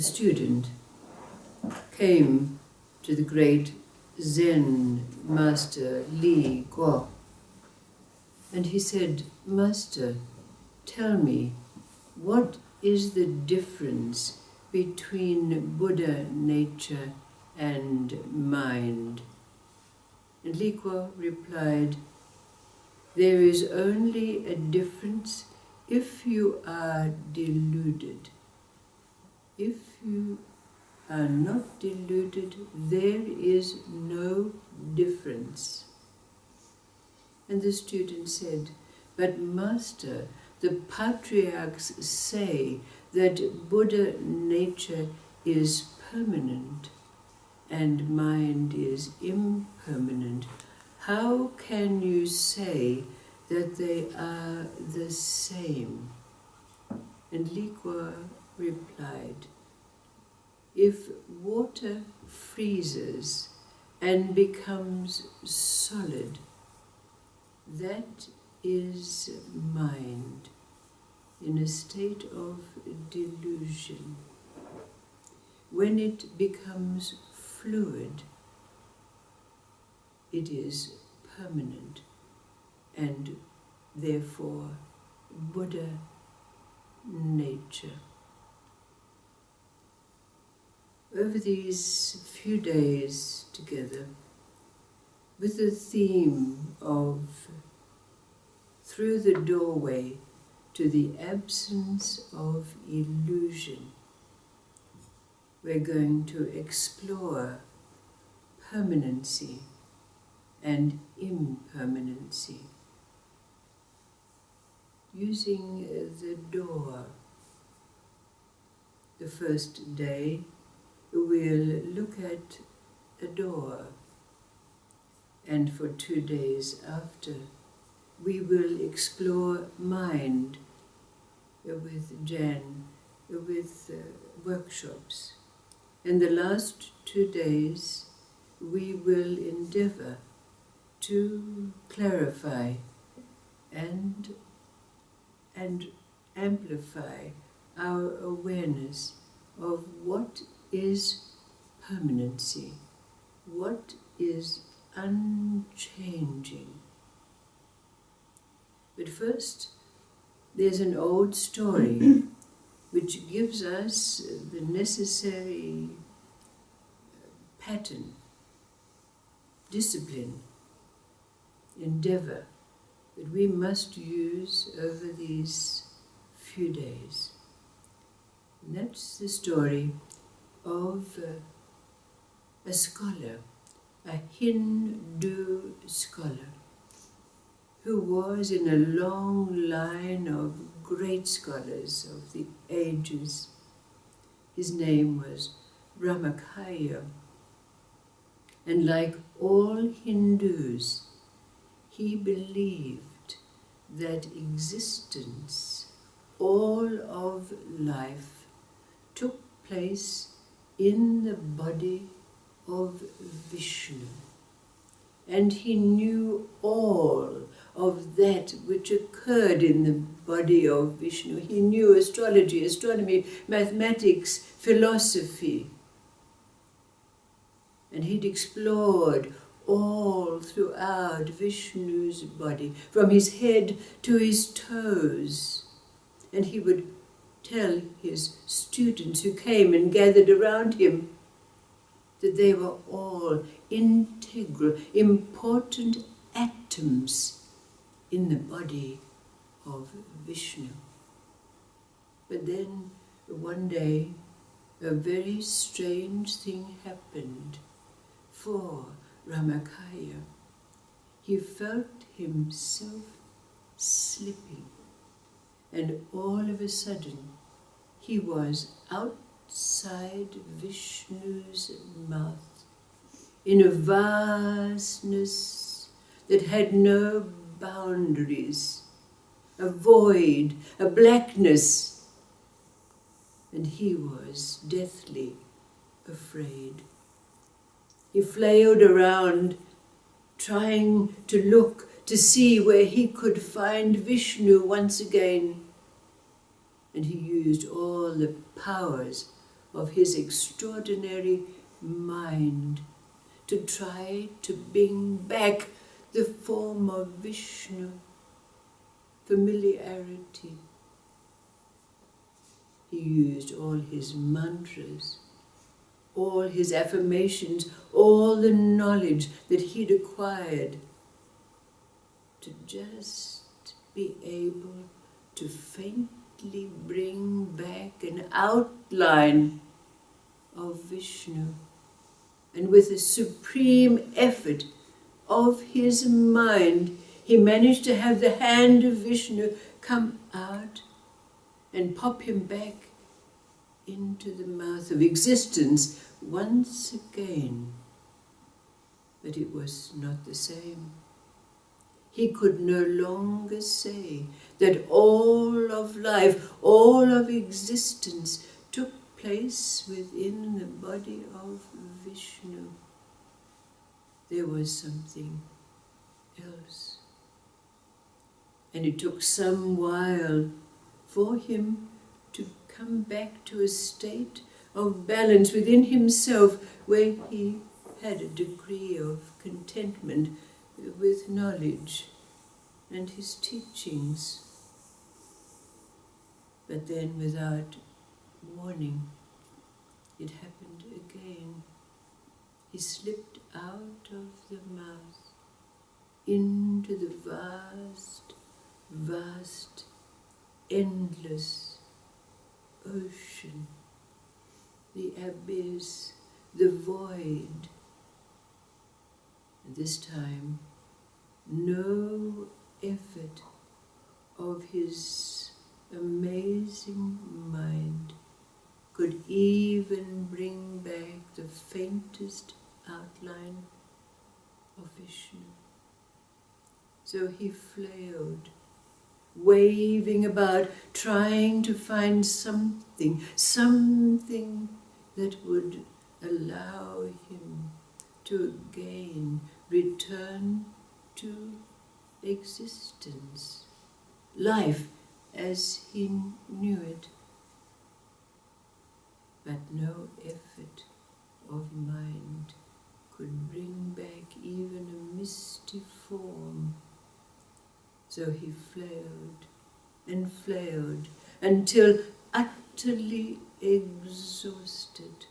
a student came to the great Zen master Li Guo, and he said, "Master, tell me, what is the difference between Buddha nature and mind?" And Li Guo replied, "There is only a difference if you are deluded. If you are not deluded, there is no difference." And the student said, "But Master, the patriarchs say that Buddha nature is permanent and mind is impermanent. How can you say that they are the same?" And Li Guo replied, "If water freezes and becomes solid, that is mind in a state of delusion. When it becomes fluid, it is permanent and therefore Buddha nature." Over these few days together, with the theme of through the doorway to the absence of illusion, we're going to explore permanency and impermanency, using the door. The first day, we'll look at a door, and for 2 days after, we will explore mind with Jan, with workshops. And the last 2 days, we will endeavor to clarify and amplify our awareness of what is permanency, what is unchanging. But first, there's an old story which gives us the necessary pattern, discipline, endeavor that we must use over these few days. And that's the story of a scholar, a Hindu scholar, who was in a long line of great scholars of the ages. His name was Ramakaya. And like all Hindus, he believed that existence, all of life, took place in the body of Vishnu. And he knew all of that which occurred in the body of Vishnu. He knew astrology, astronomy, mathematics, philosophy. And he'd explored all throughout Vishnu's body, from his head to his toes. And he would tell his students who came and gathered around him that they were all integral, important atoms in the body of Vishnu. But then one day a very strange thing happened for Ramakaya. He felt himself slipping, and all of a sudden he was outside Vishnu's mouth, in a vastness that had no boundaries, a void, a blackness, and he was deathly afraid. He flailed around, trying to look to see where he could find Vishnu once again. And he used all the powers of his extraordinary mind to try to bring back the form of Vishnu, familiarity. He used all his mantras, all his affirmations, all the knowledge that he'd acquired to just be able to faintly bring back an outline of Vishnu. And with a supreme effort of his mind, he managed to have the hand of Vishnu come out and pop him back into the mouth of existence once again. But it was not the same. He could no longer say that all of life, all of existence took place within the body of Vishnu. There was something else. And it took some while for him to come back to a state of balance within himself where he had a degree of contentment with knowledge and his teachings. But then, without warning, it happened again. He slipped out of the mouth into the vast, vast, endless ocean, the abyss, the void. And this time, no effort of his amazing mind could even bring back the faintest outline of Vishnu. So he flailed, waving about, trying to find something that would allow him to again return to existence, life as he knew it. But no effort of mind could bring back even a misty form. So he flailed and flailed until utterly exhausted,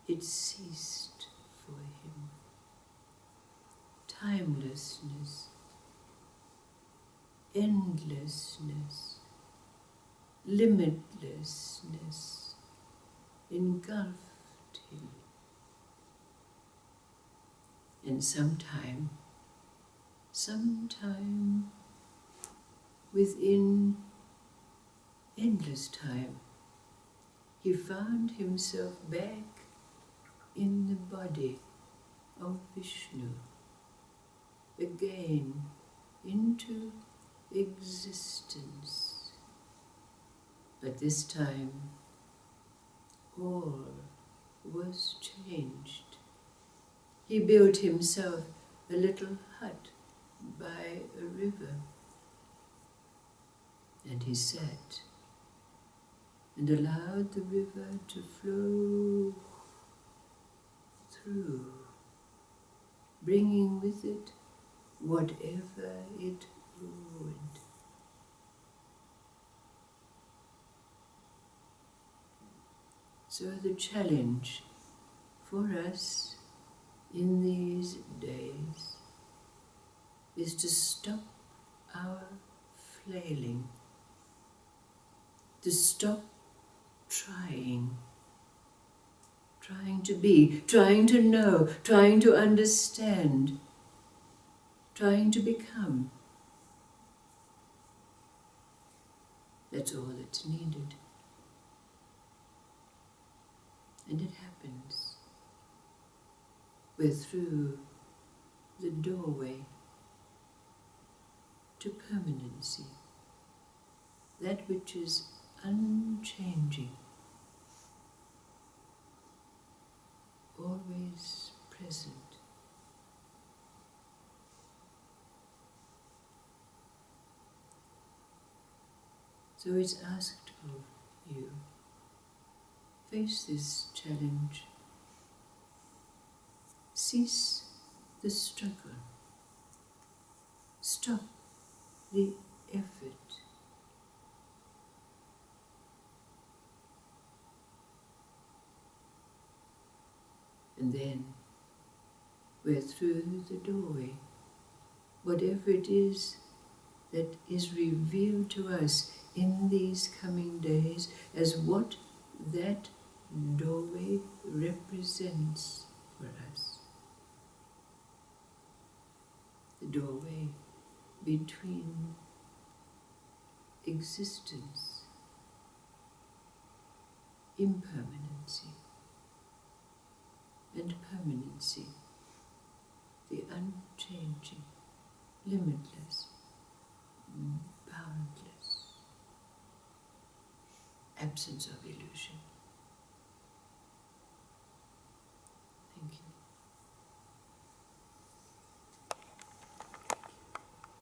it ceased for him. Timelessness, endlessness, limitlessness engulfed him. And sometime within endless time, he found himself back in the body of Vishnu, again into existence. But this time, all was changed. He built himself a little hut by a river, and he sat and allowed the river to flow through, bringing with it whatever it would. So the challenge for us in these days is to stop our flailing, to stop trying to be, trying to know, trying to understand, trying to become. That's all that's needed. And it happens. We're through the doorway to permanency, that which is unchanging, always present. So it's asked of you face this challenge, cease the struggle, stop the effort. And then we're through the doorway. Whatever it is that is revealed to us in these coming days as what that doorway represents for us. The doorway between existence, impermanency, and permanency, the unchanging, limitless, boundless absence of illusion.